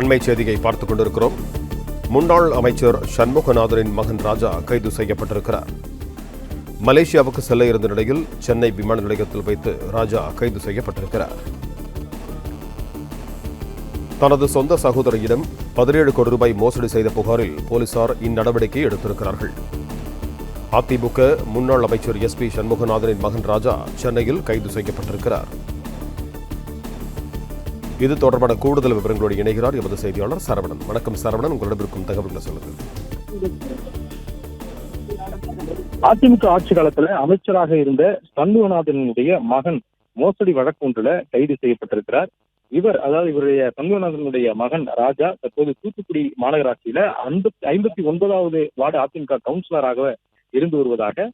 அண்மை செய்தியை பார்த்துக் கொண்டிருக்கிறோம். முன்னாள் அமைச்சர் சண்முகநாதனின் மகன் ராஜா கைது செய்யப்பட்டிருக்கிறார். மலேசியாவுக்கு செல்ல இருந்த நிலையில் சென்னை விமான நிலையத்தில் வைத்து ராஜா கைது செய்யப்பட்டிருக்கிறார். தனது சொந்த சகோதரியிடம் 17 கோடி ரூபாய் மோசடி செய்த புகாரில் போலீசார் இந்நடவடிக்கை எடுத்திருக்கிறார்கள். அதிமுக முன்னாள் அமைச்சர் SP சண்முகநாதனின் மகன் ராஜா சென்னையில் கைது செய்யப்பட்டிருக்கிறார். இது தொடர்பான கூடுதல் விவரங்களோடு இணைகிறார் எமது செய்தியாளர் சரவணன். வணக்கம் சரவணன், உங்களிடம் இருக்கும் தகவல்களை சொல்லுங்கள். அதிமுக ஆட்சி காலத்துல அமைச்சராக இருந்த சண்முகநாதனுடைய மகன் மோசடி வழக்கு ஒன்றுல கைது செய்யப்பட்டிருக்கிறார். இவருடைய சண்முகநாதனுடைய மகன் ராஜா தற்போது தூத்துக்குடி மாநகராட்சியில 59வது வார்டு அதிமுக கவுன்சிலராக இருந்து வருவதாக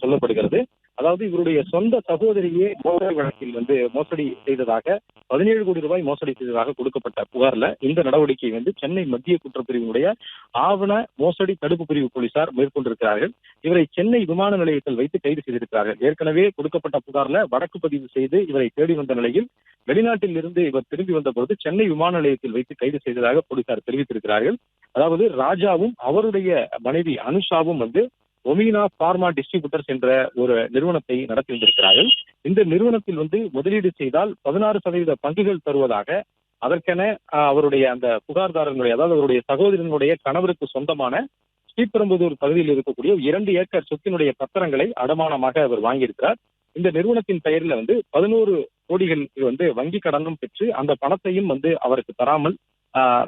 சொல்லப்படுகிறது. அதாவது இவருடைய சொந்த சகோதரியே மோசடி வழக்கில் மோசடி செய்ததாக 17 கோடி ரூபாய் மோசடி செய்ததாக கொடுக்கப்பட்ட புகார்ல இந்த நடவடிக்கை சென்னை மத்திய குற்றப்பிரிவினுடைய ஆவண மோசடி தடுப்பு பிரிவு போலீசார் மேற்கொண்டிருக்கிறார்கள். இவரை சென்னை விமான நிலையத்தில் வைத்து கைது செய்திருக்கிறார்கள். ஏற்கனவே கொடுக்கப்பட்ட புகார்ல வழக்கு பதிவு செய்து இவரை தேடி வந்த நிலையில் வெளிநாட்டில் இருந்து இவர் திரும்பி வந்த பொழுது சென்னை விமான நிலையத்தில் வைத்து கைது செய்ததாக போலீசார் தெரிவித்திருக்கிறார்கள். அதாவது ராஜாவும் அவருடைய மனைவி அனுஷாவும் ஒமினா பார்மா டிஸ்ட்ரிபியூட்டர்ஸ் என்ற ஒரு நிறுவனத்தை நடத்தி வந்திருக்கிறார்கள். இந்த நிறுவனத்தில் முதலீடு செய்தால் 16% பங்குகள் தருவதாக அதற்கென அவருடைய அந்த புகார்தாரனுடைய, அதாவது அவருடைய சகோதரனுடைய கணவருக்கு சொந்தமான ஸ்ரீபெரும்புதூர் பகுதியில் இருக்கக்கூடிய 2 ஏக்கர் சொத்தினுடைய பத்திரங்களை அடமானமாக அவர் வாங்கியிருக்கிறார். இந்த நிறுவனத்தின் பெயரில் 11 கோடிகள் வங்கி கடனும் பெற்று அந்த பணத்தையும் அவருக்கு தராமல்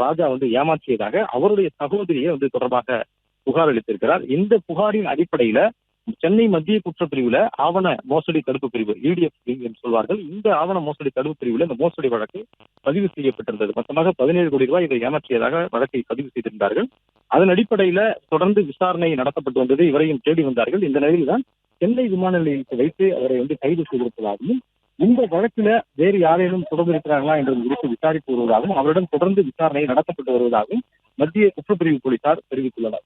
ராஜா ஏமாற்றியதாக அவருடைய சகோதரியை தொடர்பாக புகார் அளித்திருக்கிறார். இந்த புகாரின் அடிப்படையில சென்னை மத்திய குற்றப்பிரிவுல ஆவண மோசடி தடுப்பு பிரிவு EDF என்று சொல்வார்கள். இந்த ஆவண மோசடி தடுப்பு பிரிவுல இந்த மோசடி வழக்கு பதிவு செய்யப்பட்டிருந்தது. மொத்தமாக 17 கோடி ரூபாய் இதை ஏமாற்றியதாக வழக்கை பதிவு செய்திருந்தார்கள். அதன் அடிப்படையில தொடர்ந்து விசாரணை நடத்தப்பட்டு வந்தது. இவரையும் தேடி வந்தார்கள். இந்த நிலையில்தான் சென்னை விமான நிலையத்தை வைத்து அவரை கைது செய்திருப்பதாகவும், இந்த வழக்கில வேறு யாரேனும் தொடர்பு இருக்கிறார்களா என்பது குறித்து விசாரித்து வருவதாகவும், அவரிடம் தொடர்ந்து விசாரணை நடத்தப்பட்டு வருவதாகவும் மத்திய குற்றப்பிரிவு போலீசார் தெரிவித்துள்ளனர்.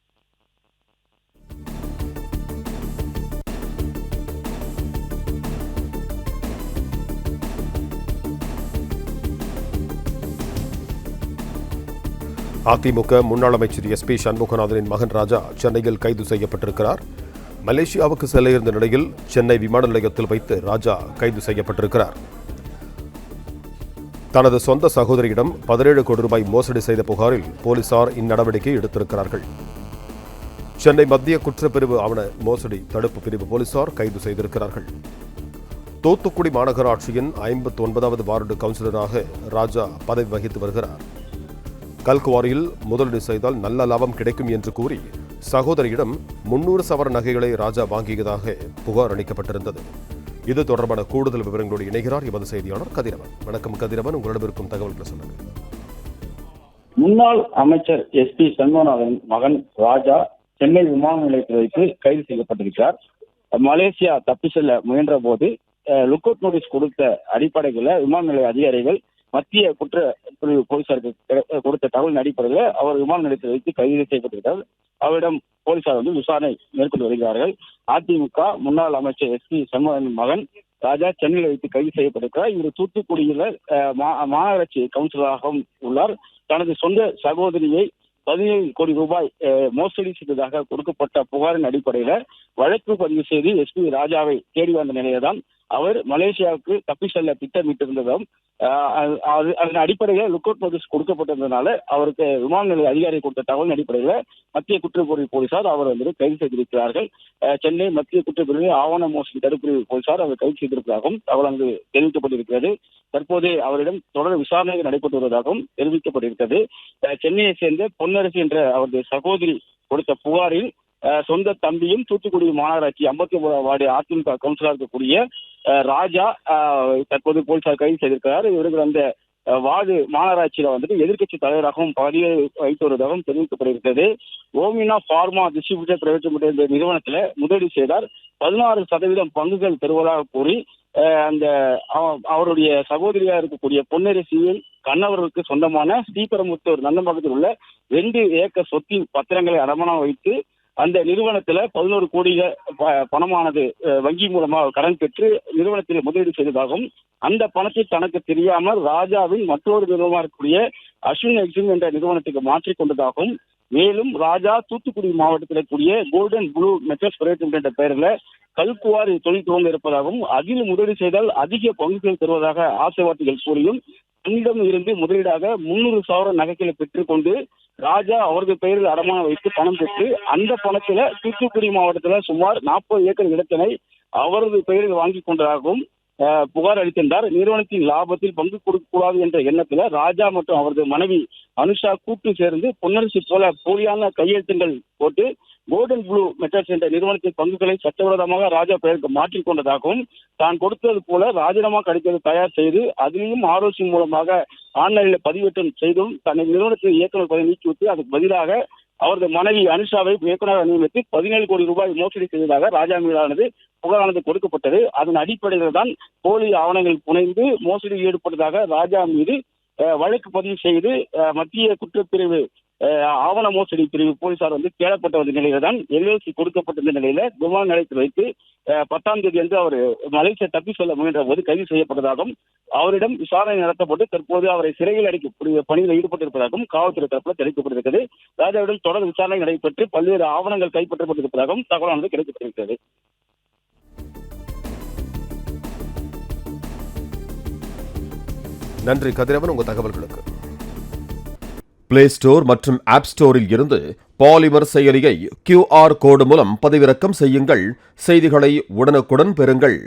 அதிமுக முன்னாள் அமைச்சர் SP சண்முகநாதனின் மகன் ராஜா சென்னையில் கைது செய்யப்பட்டிருக்கிறார். மலேசியாவுக்கு செல்ல இருந்த நிலையில் சென்னை விமான நிலையத்தில் வைத்து ராஜா கைது செய்யப்பட்டிருக்கிறார். தனது சொந்த சகோதரியிடம் 17 கோடி ரூபாய் மோசடி செய்த புகாரில் போலீசார் இந்நடவடிக்கை எடுத்திருக்கிறார்கள். சென்னை மத்திய குற்றப்பிரிவு ஆவண மோசடி தடுப்பு பிரிவு போலீசார் கைது செய்திருக்கிறார்கள். தூத்துக்குடி மாநகராட்சியின் 59வது வார்டு கவுன்சிலராக ராஜா பதவி வகித்து வருகிறார். கல்குவாரியில் முதலீடு செய்தால் நல்ல லாபம் கிடைக்கும் என்று கூறி சகோதரியிடம் 300 சவர நகைகளை ராஜா வாங்கியதாக புகார் அளிக்கப்பட்டிருந்தது. இது தொடர்பான கூடுதல் விவரங்களோடு இணைகிறார் எமது செய்தியாளர் கதிரவன். வணக்கம் கதிரவன், உங்களிடம் இருக்கும் தகவல்களை சொல்லுங்கள். முன்னாள் அமைச்சர் SP சண்முகநாதன் மகன் ராஜா சென்னை விமான நிலையத்தில் வைத்து கைது செய்யப்பட்டிருக்கிறார். மலேசியா தப்பி செல்ல முயன்ற போது லுக் அவுட் நோட்டீஸ் கொடுத்த அடிப்படையில் விமான நிலைய அதிகாரிகள் மத்திய குற்றப்பிரிவு போலீசாருக்கு கொடுத்த தகவலின் அடிப்படையில் அவர் விமான நிலையத்தில் வைத்து கைது செய்யப்பட்டிருக்கிறார். அவரிடம் போலீசார் விசாரணை மேற்கொண்டு வருகிறார்கள். அதிமுக முன்னாள் அமைச்சர் SP சண்முகநாதன் மகன் ராஜா சென்னையில் வைத்து கைது செய்யப்பட்டிருக்கிறார். இவர் தூத்துக்குடியில் மாநகராட்சி கவுன்சிலராகவும் உள்ளார். தனது சொந்த சகோதரியை 17 கோடி ரூபாய் மோசடி செய்ததாக கொடுக்கப்பட்ட புகாரின் அடிப்படையில வழக்கு பதிவு செய்து SP ராஜாவை தேடி வந்த நிலையில்தான் அவர் மலேசியாவுக்கு தப்பி செல்ல திட்டமிட்டிருந்ததும் அதன் அடிப்படையில் லுக் அவுட் நோட்டீஸ் கொடுக்கப்பட்டிருந்ததுனால அவருக்கு விமான நிலைய அதிகாரி கொடுத்த தகவலின் அடிப்படையில் மத்திய குற்றப்பிரிவு போலீசார் அவர் கைது செய்திருக்கிறார்கள். சென்னை மத்திய குற்றப்பிரிவு ஆவண மோசடி தடுப்பு போலீசார் அவர் கைது செய்திருப்பதாகவும் தகவல் தெரிவிக்கப்பட்டிருக்கிறது. தற்போது அவரிடம் தொடர் விசாரணைகள் நடைபெற்று வருவதாகவும் தெரிவிக்கப்பட்டிருக்கிறது. சென்னையை சேர்ந்த பொன்னரசு என்ற அவருடைய சகோதரி கொடுத்த புகாரில் சொந்த தம்பியும் தூத்துக்குடி மாநகராட்சி 59வது வார்டு அதிமுக கவுன்சிலராக இருக்கக்கூடிய ராஜா தற்போது போலீசார் கைது செய்திருக்கிறார். இவர்கள் அந்த வார்டு மாநகராட்சியில எதிர்க்கட்சி தலைவராகவும் பதவி வைத்து வருவதாகவும் தெரிவிக்கப்பட்டிருக்கிறது. ஓமினா பார்மா டிஸ்ட்ரிபியூட்டர் பிரைவேட் லிமிடெட் என்ற நிறுவனத்தில் முதலீடு செய்தால் 16% பங்குகள் பெறுவதாக கூறி அந்த அவருடைய சகோதரியா இருக்கக்கூடிய பொன்னரசியில் கண்ணவர்களுக்கு சொந்தமான ஸ்ரீபெரும்புத்தூர் நந்தம்பாக்கத்தில் உள்ள 2 ஏக்கர் சொத்தின் பத்திரங்களை அடமானம் வைத்து அந்த நிறுவனத்துல 11 கோடி பணமானது வங்கி மூலமாக கடன் பெற்று நிறுவனத்தில் முதலீடு செய்ததாகவும், அந்த பணத்தை தனக்கு தெரியாமல் ராஜாவின் மற்றொரு நிறுவனமாக இருக்கக்கூடிய அஸ்வின் எக்ஸிம் என்ற நிறுவனத்துக்கு மாற்றிக் கொண்டதாகவும், மேலும் ராஜா தூத்துக்குடி மாவட்டத்தில் இருக்கக்கூடிய கோல்டன் ப்ளூ மெட்டல்ஸ் பிரைவேட் என்ற பெயரில் கல்குவாரி தொழில் துவங்க இருப்பதாகவும், அதில் முதலீடு செய்தால் அதிக பங்குகள் தருவதாக ஆசைவார்த்தைகள் கூறியும், தன்னிடம் இருந்து முதலீடாக 300,000 நகைகளை பெற்றுக்கொண்டு ராஜா அவரது பெயரில் அடமானம் வைத்து பணம் பெற்று அந்த பணத்துல தூத்துக்குடி மாவட்டத்துல சுமார் 40 ஏக்கர் இடத்தினை அவரது பெயரில் வாங்கி கொண்டதாகவும் புகார் அளித்திருந்தார். நிறுவனத்தின் லாபத்தில் பங்கு கொடுக்கக்கூடாது என்ற எண்ணத்துல ராஜா மற்றும் அவரது மனைவி அனுஷா கூட்டு சேர்ந்து பொன்னரசு போல போலியான கையெழுத்துங்கள் போட்டு கோல்டன் ப்ளூ மெட்டல்ஸ் என்ற நிறுவனத்தின் பங்குகளை சட்டவிரோதமாக ராஜா பெயருக்கு மாற்றிக் கொண்டதாகவும், தான் கொடுத்தது போல ராஜினாமா கடிதத்தை தயார் செய்து அதிலும் ஆர்ஓசி மூலமாக ஆன்லைனில் பதிவேற்றம் செய்தும் தன்னை நிறுவனத்தில் இயக்குநர் பதவி நீக்கிவிட்டு அதுக்கு பதிலாக அவரது மனைவி அனுஷாவை இயக்குநராக நியமித்து 17 கோடி ரூபாய் மோசடி செய்ததாக ராஜா மீதானது புகாரானது கொடுக்கப்பட்டது. அதன் அடிப்படையில் தான் போலி ஆவணங்கள் புனைந்து மோசடியில் ஈடுபட்டதாக ராஜா மீது வழக்கு பதிவு செய்து மத்திய குற்றப்பிரிவு ஆவண மோசடி பிரிவு போலீசார் தேடப்பட்ட வந்த நிலையில தான் எல்எல்சி கொடுக்கப்பட்டிருந்த நிலையில விமான நிலையத்தில் வைத்து 10ஆம் தேதி அன்று அவர் மலேசியா தப்பி செல்ல முயன்ற போது கைது செய்யப்பட்டதாகவும், அவரிடம் விசாரணை நடத்தப்பட்டு தற்போது அவரை சிறையில் அடைக்கக்கூடிய பணியில் ஈடுபட்டிருப்பதாகவும் காவல்துறை தரப்பில் தெரிவிக்கப்பட்டிருக்கிறது. ராஜாவிடம் தொடர் விசாரணை நடைபெற்று பல்வேறு ஆவணங்கள் கைப்பற்றப்பட்டிருப்பதாகவும் தகவலானது கிடைக்கப்பட்டிருக்கிறது. நன்றி கதிரவன், உங்கள் தகவல்களுக்கு. பிளே ஸ்டோர் மற்றும் ஆப் ஸ்டோரில் இருந்து பாலிமர் செயலியை QR கோடு மூலம் பதிவிறக்கம் செய்யுங்கள். செய்திகளை உடனுக்குடன் பெறுங்கள்.